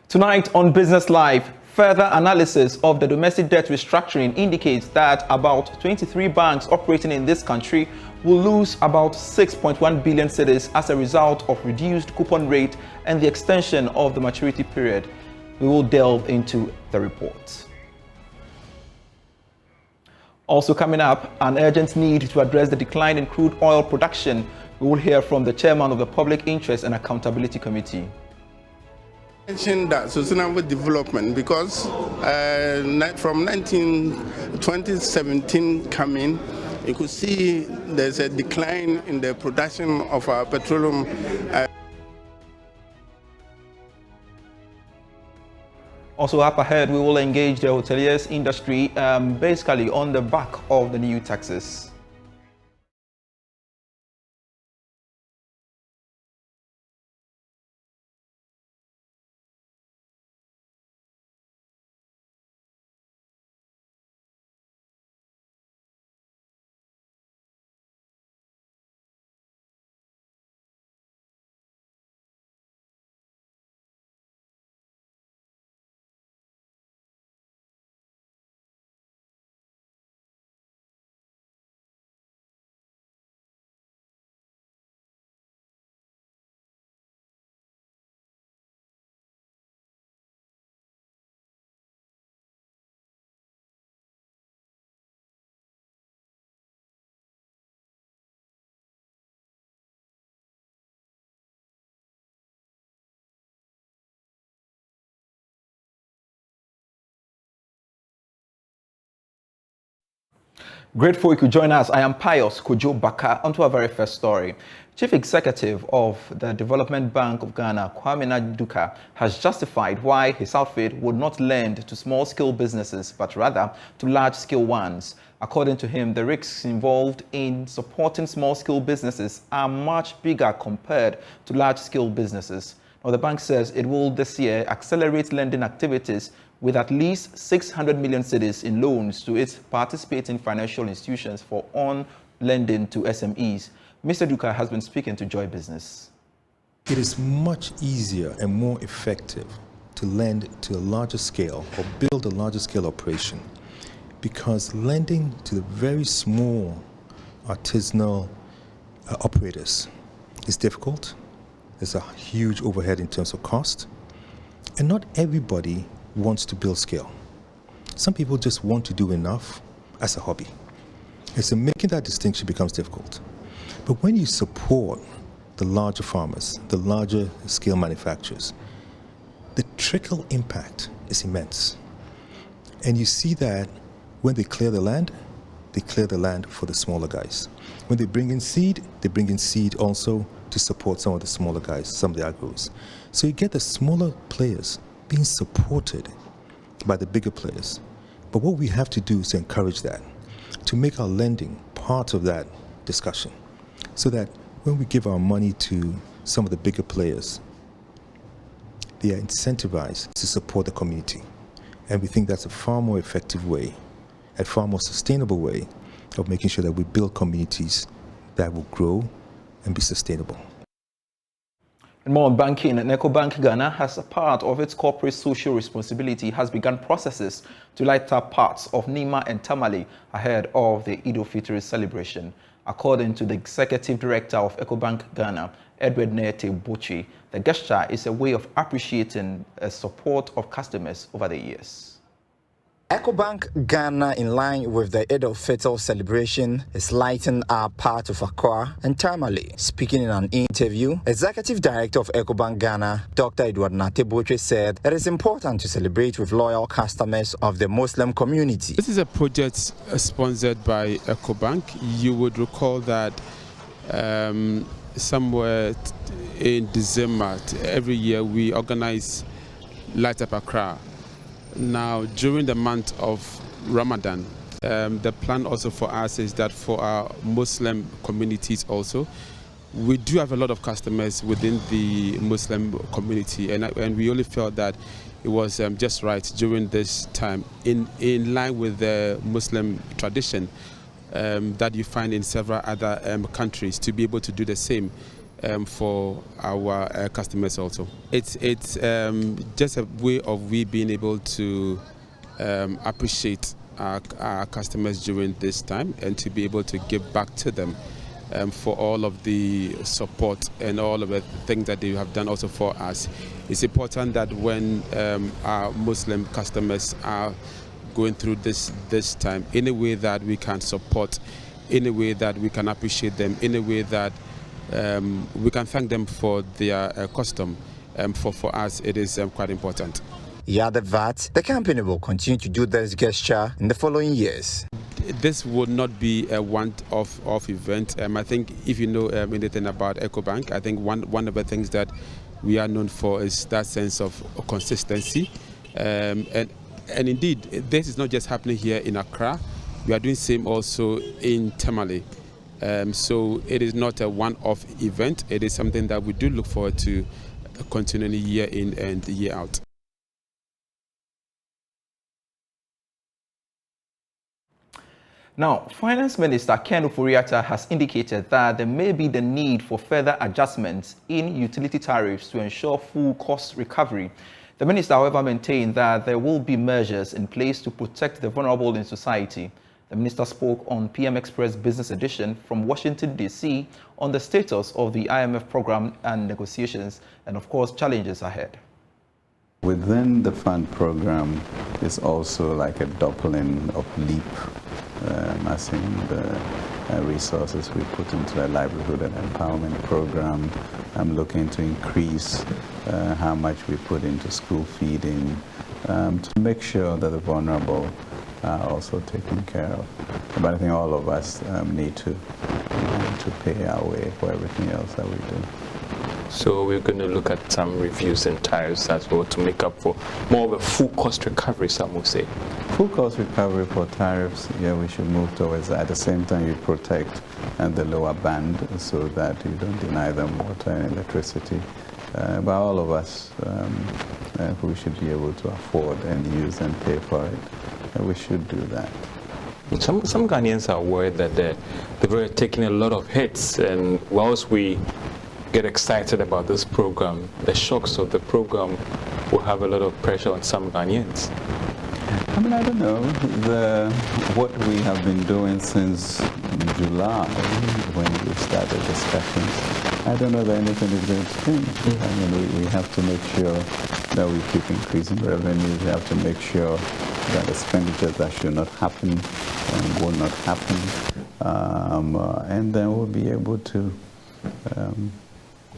Tonight on Business Live, further analysis of the domestic debt restructuring indicates that about 23 banks operating in this country will lose about 6.1 billion cedis as a result of reduced coupon rate and the extension of the maturity period. We will delve into the report. Also coming up, an urgent need to address the decline in crude oil production. We will hear from the chairman of the Public Interest and Accountability Committee. Mention that sustainable development because from 2017 coming, you could see there's a decline in the production of our petroleum. Also up ahead, we will engage the hoteliers industry basically on the back of the new taxes. Grateful you could join us. I am Pious Baka. On to our very first story. Chief Executive of the Development Bank of Ghana, Kwame Duka, has justified why his outfit would not lend to small-scale businesses, but rather to large-scale ones. According to him, the risks involved in supporting small-scale businesses are much bigger compared to large-scale businesses. Now, the bank says it will this year accelerate lending activities with at least 600 million cedis in loans to its participating financial institutions for on-lending to SMEs. Mr. Duka has been speaking to Joy Business. It is much easier and more effective to lend to a larger scale or build a larger scale operation because lending to the very small artisanal operators is difficult. There's a huge overhead in terms of cost, and not everybody wants to build scale. Some people just want to do enough as a hobby. And so making that distinction becomes difficult. But when you support the larger farmers, the larger scale manufacturers, the trickle impact is immense. And you see that when they clear the land for the smaller guys. When they bring in seed also to support some of the smaller guys, some of the agros. So you get the smaller players being supported by the bigger players. But what we have to do is to encourage that, to make our lending part of that discussion, so that when we give our money to some of the bigger players, they are incentivized to support the community. And we think that's a far more effective way, a far more sustainable way of making sure that we build communities that will grow and be sustainable. And more on banking, Ecobank Ghana, as a part of its corporate social responsibility, has begun processes to light up parts of Nima and Tamale ahead of the Eid al-Fitr celebration. According to the executive director of Ecobank Ghana, Edward Nete Bochi, the gesture is a way of appreciating the support of customers over the years. Ecobank Ghana, in line with the Eid al-Fitr celebration, is lighting up part of Accra and Tamale. Speaking in an interview, Executive Director of Ecobank Ghana, Dr. Edward Nateboche, said it is important to celebrate with loyal customers of the Muslim community. This is a project sponsored by Ecobank. You would recall that somewhere in December every year we organize Light Up Accra. Now, during the month of Ramadan, the plan also for us is that for our Muslim communities also, we do have a lot of customers within the Muslim community, and we only felt that it was just right during this time, in line with the Muslim tradition that you find in several other countries, to be able to do the same. for our customers also. It's just a way of we being able to appreciate our customers during this time and to be able to give back to them for all of the support and all of the things that they have done also for us. It's important that when our Muslim customers are going through this time, in a way that we can support, in a way that we can appreciate them, in a way that we can thank them for their custom. For us, it is quite important. He added that the company will continue to do this gesture in the following years. This would not be a one-off event. I think if you know anything about EcoBank, I think one of the things that we are known for is that sense of consistency. And indeed, this is not just happening here in Accra. We are doing the same also in Tamale. So it is not a one-off event. It is something that we do look forward to continually year in and year out. Now, Finance Minister Ken Ofori-Atta has indicated that there may be the need for further adjustments in utility tariffs to ensure full cost recovery. The minister, however, maintained that there will be measures in place to protect the vulnerable in society. The minister spoke on PM Express Business Edition from Washington, D.C. on the status of the IMF program and negotiations and, of course, challenges ahead. Within the fund program is also like a doubling of LEAP, as in the resources we put into the livelihood and empowerment program. I'm looking to increase how much we put into school feeding to make sure that the vulnerable are also taken care of. But I think all of us need to pay our way for everything else that we do. So we're going to look at some reviews and tariffs as well to make up for more of a full cost recovery, some will say. Full cost recovery for tariffs, yeah, we should move towards that. At the same time, you protect the lower band so that you don't deny them water and electricity. But all of us who should be able to afford and use and pay for it, we should do that. Some Ghanaians are worried that they're taking a lot of hits, and whilst we get excited about this program, the shocks of the program will have a lot of pressure on some Ghanaians. I mean, I don't know. What we have been doing since July, when we started discussions, I don't know that anything is going to change. I mean, we have to make sure that we keep increasing revenues. We have to make sure that expenditures that should not happen will not happen. And then we'll be able to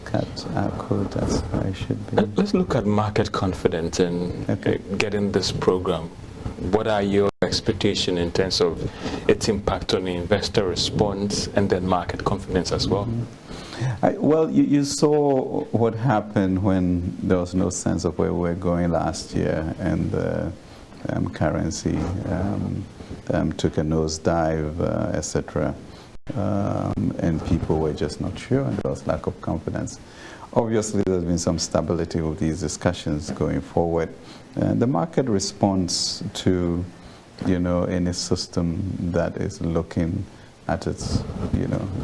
cut our quotas where it should be. Let's look at market confidence and getting this program. What are your expectations in terms of its impact on the investor response and then market confidence as well? Well, you saw what happened when there was no sense of where we were going last year, and the currency took a nosedive, etc. And people were just not sure, and there was lack of confidence. Obviously, there's been some stability with these discussions going forward. The market responds to, any system that is looking at its,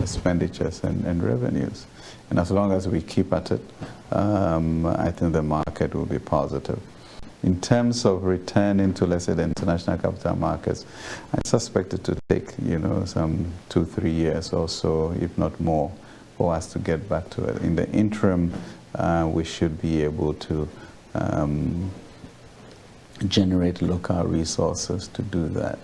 expenditures and revenues. And as long as we keep at it, I think the market will be positive. In terms of returning to, let's say, the international capital markets, I suspect it to take, some 2-3 years or so, if not more, for us to get back to it. In the interim, we should be able to generate local resources to do that.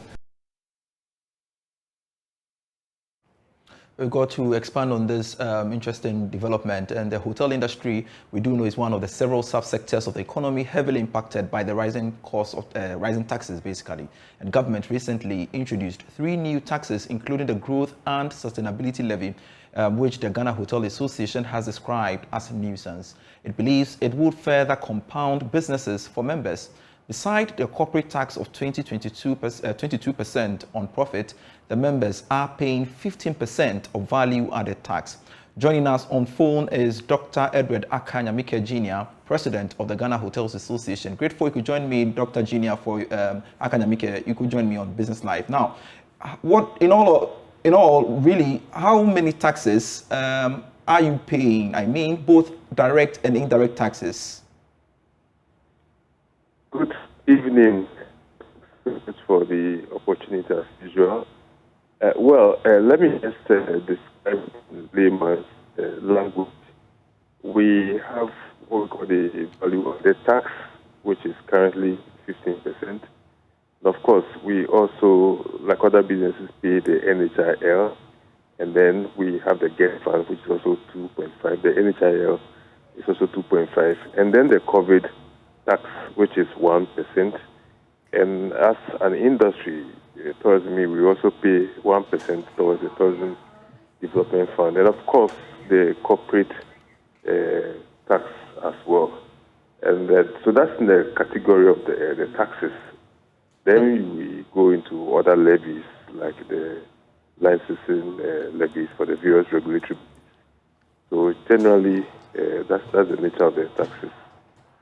We've got to expand on this interesting development, and the hotel industry, we do know, is one of the several subsectors of the economy heavily impacted by the rising cost of rising taxes, basically. And government recently introduced 3 new taxes, including the Growth and Sustainability Levy, which the Ghana Hotel Association has described as a nuisance. It believes it would further compound businesses for members. Beside the corporate tax of 22% on profit, the members are paying 15% of value-added tax. Joining us on phone is Dr. Edward Akanyamike Jr., President of the Ghana Hotels Association. Grateful you could join me, Dr. Jr. for Akanyamike. You could join me on Business Live. Now, what in all, really, how many taxes are you paying? I mean, both direct and indirect taxes. Good evening. Thanks for the opportunity as usual. Let me just describe in layman's language. We have what we call the value of the tax, which is currently 15%. And of course, we also, like other businesses, pay the NHIL, and then we have the GET fund, which is also 2.5. The NHIL is also 2.5, and then the COVID tax, which is 1%. And as an industry, tourism, we also pay 1% towards the tourism development fund, and of course the corporate tax as well. And so that's in the category of the taxes. Then we go into other levies like the licensing levies for the various regulatory. So generally, that's the nature of the taxes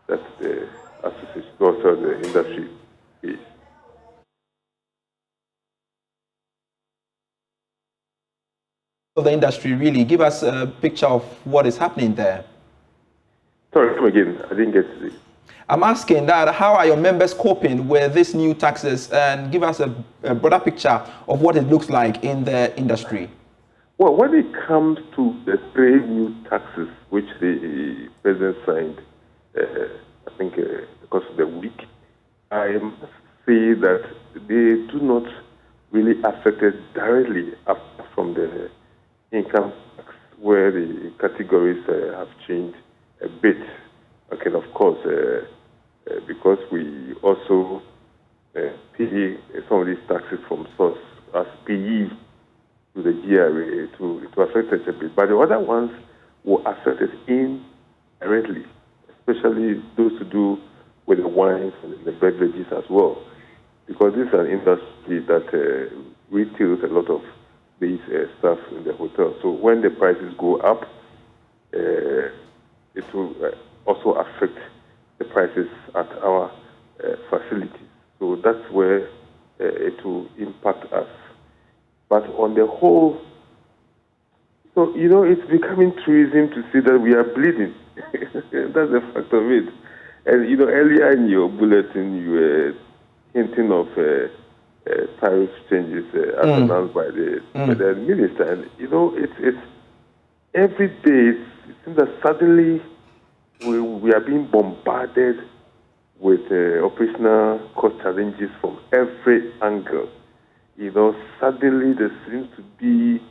that the association, also the industry pays. So the industry, really, give us a picture of what is happening there. Sorry, come again. I didn't get it. I'm asking that how are your members coping with these new taxes, and give us a broader picture of what it looks like in the industry. Well, when it comes to the 3 new taxes which the president signed, I think because of the week, I must say that they do not really affect it directly apart from the income tax, where the categories have changed a bit. Okay, of course, because we also pay some of these taxes from source as PE to the GRA to affect it a bit. But the other ones will affect it indirectly, especially those to do with the wines and the beverages as well, because this is an industry that retails a lot of these stuff in the hotel. So when the prices go up, it will also affect the prices at our facilities. So that's where it will impact us. But on the whole, so, it's becoming truism to say that we are bleeding. That's the fact of it. And, earlier in your bulletin, you were hinting of tariff changes as announced by the minister. And, it's every day, it seems that suddenly we are being bombarded with operational cost challenges from every angle. Suddenly there seems to be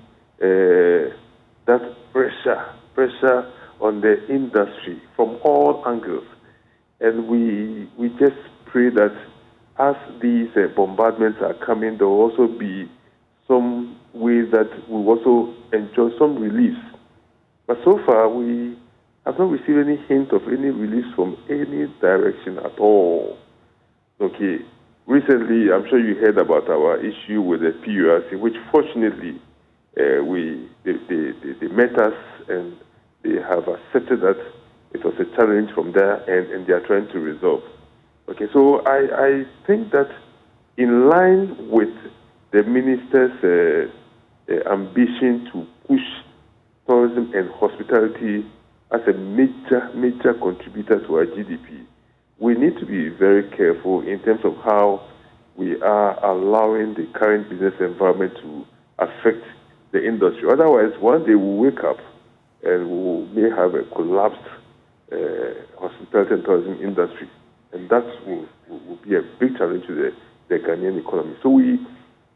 that pressure on the industry from all angles. And we just pray that as these bombardments are coming, there will also be some way that we will also enjoy some relief. But so far, we have not received any hint of any relief from any direction at all. Okay. Recently, I'm sure you heard about our issue with the Pious, in which fortunately they met us and they have accepted that it was a challenge from there and they are trying to resolve. Okay, so I think that in line with the minister's ambition to push tourism and hospitality as a major contributor to our GDP, we need to be very careful in terms of how we are allowing the current business environment to affect the industry. Otherwise, one day we'll wake up and we may have a collapsed hospitality and tourism industry. And that will be a big challenge to the Ghanaian economy. So we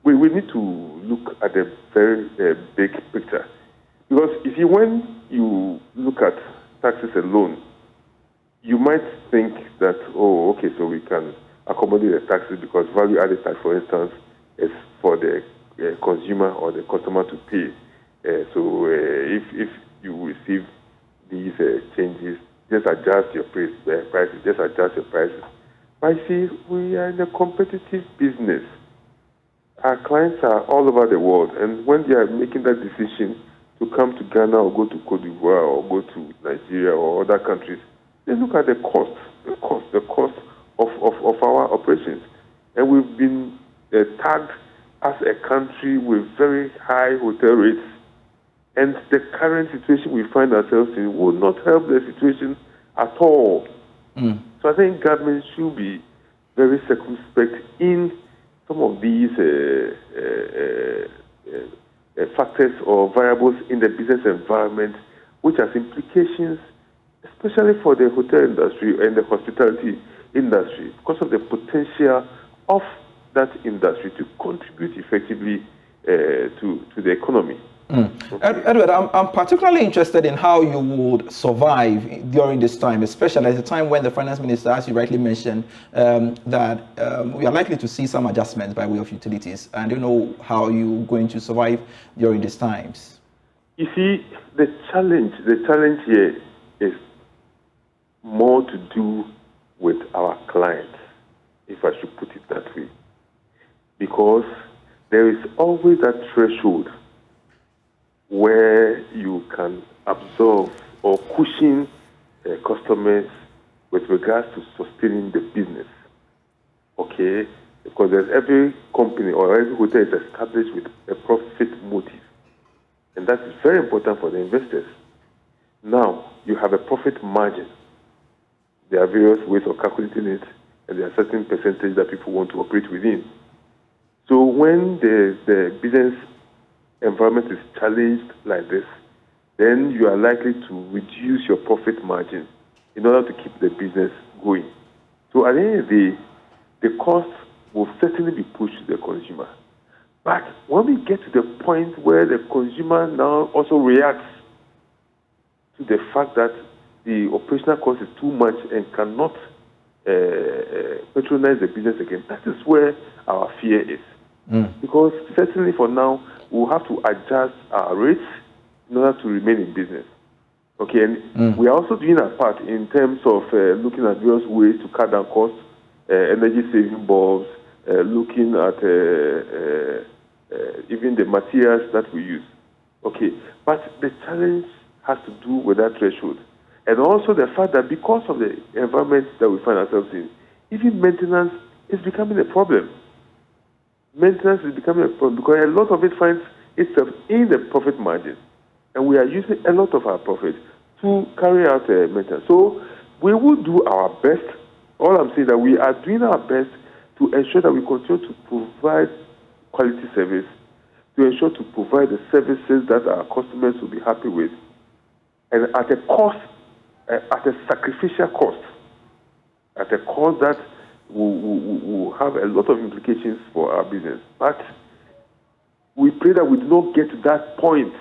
need to look at the very big picture. Because when you look at taxes alone, you might think that, so we can accommodate the taxes because value-added tax, for instance, is for the consumer or the customer to pay. So if you receive these changes, just adjust your prices, just adjust your prices. But you see, we are in a competitive business. Our clients are all over the world, and when they are making that decision to come to Ghana or go to Cote d'Ivoire or go to Nigeria or other countries, they look at the cost of our operations. And we've been tagged as a country with very high hotel rates. And the current situation we find ourselves in will not help the situation at all. So I think government should be very circumspect in some of these factors or variables in the business environment, which has implications, especially for the hotel industry and the hospitality industry, because of the potential of that industry to contribute effectively to the economy. Edward, I'm particularly interested in how you would survive during this time, especially at the time when the finance minister, as you rightly mentioned, that we are likely to see some adjustments by way of utilities. And you know how you're going to survive during these times. You see, the challenge here is more to do with our clients, if I should put it that way, because there is always that threshold where you can absorb or cushion customers with regards to sustaining the business. Okay? Because every company or every hotel is established with a profit motive. And that is very important for the investors. Now, you have a profit margin. There are various ways of calculating it, and there are certain percentage that people want to operate within. So when the business environment is challenged like this, then you are likely to reduce your profit margin in order to keep the business going. So at the end of the day, the cost will certainly be pushed to the consumer. But when we get to the point where the consumer now also reacts to the fact that the operational cost is too much and cannot patronize the business again, that is where our fear is. Because certainly for now, we'll have to adjust our rates in order to remain in business. Okay, and we are also doing our part in terms of looking at various ways to cut down costs, energy saving bulbs, looking at even the materials that we use. Okay, but the challenge has to do with that threshold. And also the fact that because of the environment that we find ourselves in, even maintenance is becoming a problem. Maintenance is becoming a problem because a lot of it finds itself in the profit margin. And we are using a lot of our profit to carry out maintenance. So we will do our best. All I'm saying is that we are doing our best to ensure that we continue to provide quality service, to ensure to provide the services that our customers will be happy with, and at a cost, at a sacrificial cost, at a cost that will have a lot of implications for our business. But we pray that we do not get to that point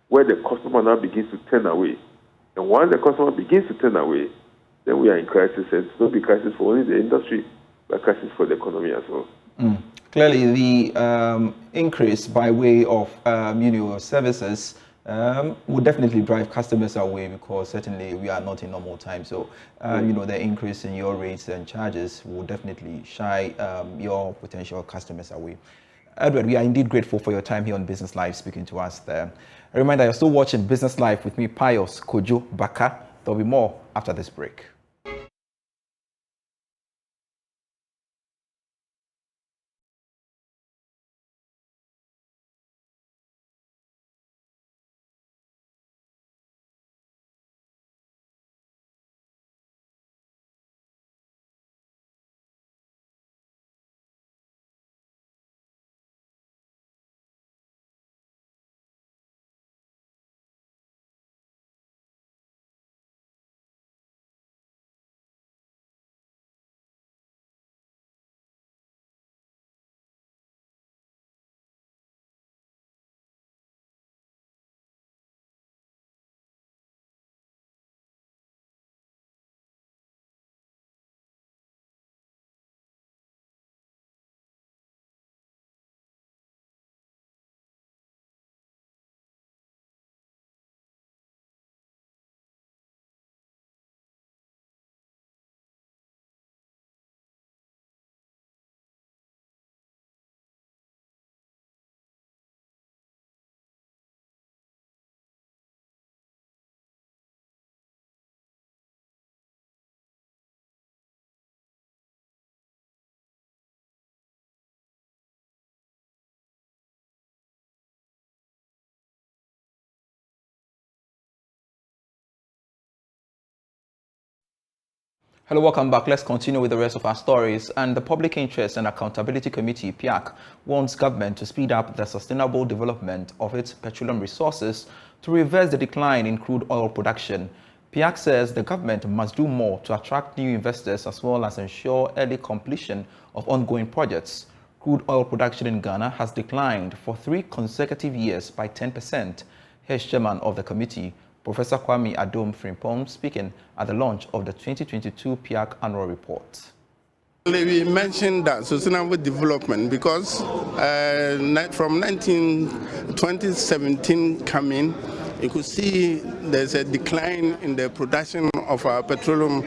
where the customer now begins to turn away. And once the customer begins to turn away, then we are in crisis. And it's not a crisis for only the industry, but a crisis for the economy as well. Clearly, the increase by way of services would definitely drive customers away because certainly we are not in normal time. So, the increase in your rates and charges will definitely shy your potential customers away. Edward, we are indeed grateful for your time here on Business Live speaking to us there. A reminder, you're still watching Business Live with me, Pious Kojo Baka. There'll be more after this break. Hello, welcome back. Let's continue with the rest of our stories. And the Public Interest and Accountability Committee, PIAC, wants government to speed up the sustainable development of its petroleum resources to reverse the decline in crude oil production. PIAC says the government must do more to attract new investors as well as ensure early completion of ongoing projects. Crude oil production in Ghana has declined for 3 consecutive years by 10%. Here's chairman of the committee, Professor Kwame Adom Frimpong, speaking at the launch of the 2022 PIAC annual report. We mentioned that sustainable development because from 2017 coming, you could see there's a decline in the production of our petroleum,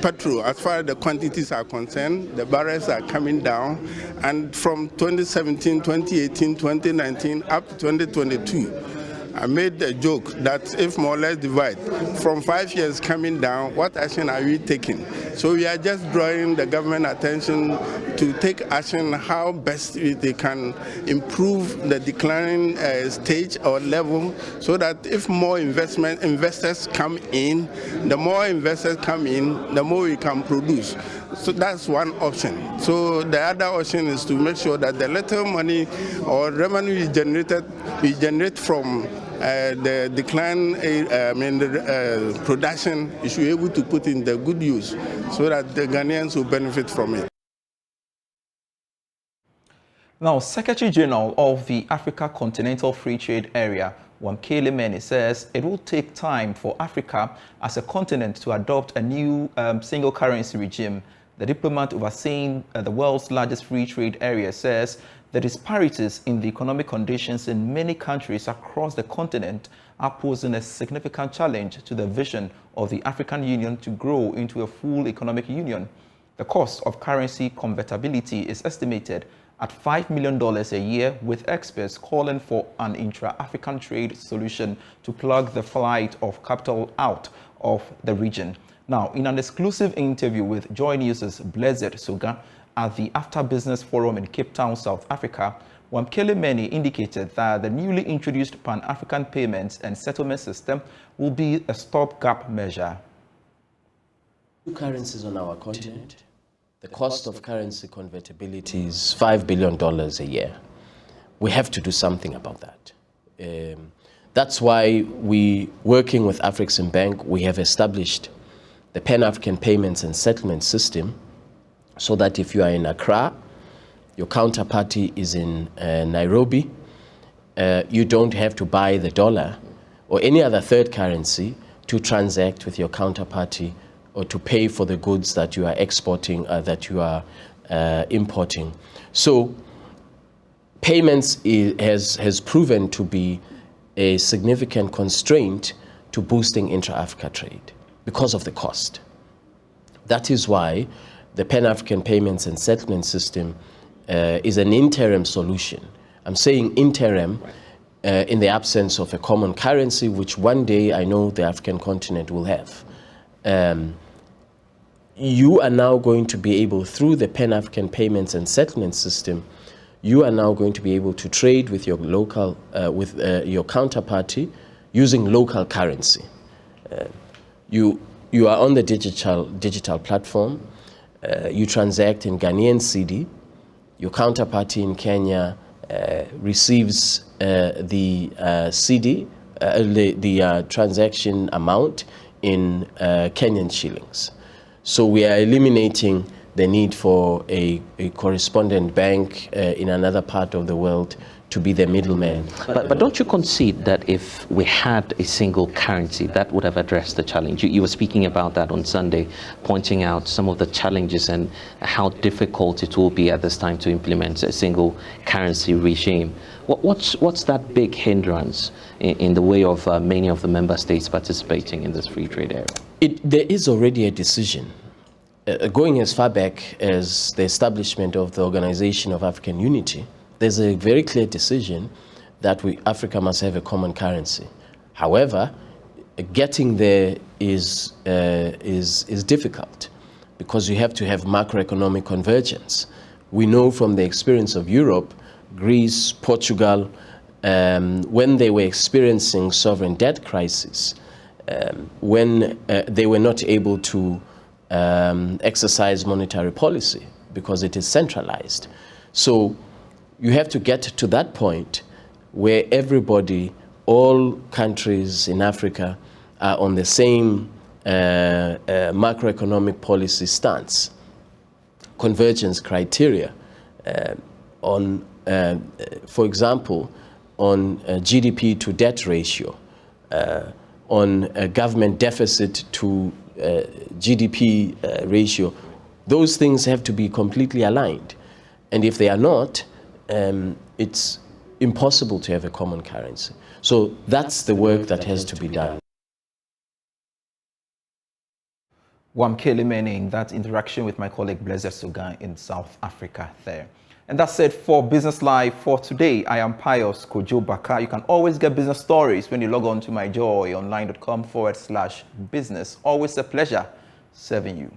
petrol. As far as the quantities are concerned, the barrels are coming down. And from 2017, 2018, 2019, up to 2022, I made a joke that if more or less divide from 5 years coming down, what action are we taking? So we are just drawing the government attention to take action how best they can improve the declining stage or level, so that if more investors come in, the more investors come in, the more we can produce. So that's one option. So the other option is to make sure that the little money or revenue we generate from the decline, the production, we should be able to put in the good use so that the Ghanaians will benefit from it. Now, Secretary General of the Africa Continental Free Trade Area, Wamkele Mene, says it will take time for Africa as a continent to adopt a new single currency regime. The diplomat overseeing the world's largest free trade area says the disparities in the economic conditions in many countries across the continent are posing a significant challenge to the vision of the African Union to grow into a full economic union. The cost of currency convertibility is estimated at $5 million a year, with experts calling for an intra-African trade solution to plug the flight of capital out of the region. Now, in an exclusive interview with Joy News' Blessed Suga at the After Business Forum in Cape Town, South Africa, Wamkele Mene indicated that the newly introduced Pan-African payments and settlement system will be a stopgap measure. Two currencies on our continent. The cost of currency convertibility is $5 billion a year. We have to do something about that. That's why we, working with Afreximbank, we have established the Pan-African Payments and Settlement System, so that if you are in Accra, your counterparty is in Nairobi, you don't have to buy the dollar or any other third currency to transact with your counterparty or to pay for the goods that you are exporting, that you are importing. So payments has proven to be a significant constraint to boosting intra-Africa trade because of the cost. That is why the Pan-African Payments and Settlement System is an interim solution. I'm saying interim in the absence of a common currency, which one day I know the African continent will have. You are now going to be able, through the Pan-African Payments and Settlement System, you are now going to be able to trade with your local, your counterparty using local currency. You are on the digital platform. You transact in Ghanaian cedi. Your counterparty in Kenya receives the cedi, the transaction amount in Kenyan shillings. So we are eliminating the need for a correspondent bank in another part of the world to be the middleman. But don't you concede that if we had a single currency, that would have addressed the challenge? You were speaking about that on Sunday, pointing out some of the challenges and how difficult it will be at this time to implement a single currency regime. What's that big hindrance in the way of many of the member states participating in this free trade area? There is already a decision. Going as far back as the establishment of the Organization of African Unity, there's a very clear decision that Africa must have a common currency. However, getting there is difficult because you have to have macroeconomic convergence. We know from the experience of Europe, Greece, Portugal, when they were experiencing sovereign debt crisis, when they were not able to exercise monetary policy because it is centralized. So you have to get to that point where everybody, all countries in Africa, are on the same macroeconomic policy stance, convergence criteria on, for example, on GDP to debt ratio, on government deficit to GDP ratio. Those things have to be completely aligned. And if they are not, it's impossible to have a common currency. So that's the work that has to be done. Wamkele meaning that interaction with my colleague Blaise Sugan in South Africa there. And that's it for Business Live for today. I am Pious Kojo Baka. You can always get business stories when you log on to myjoyonline.com/business. Always a pleasure serving you.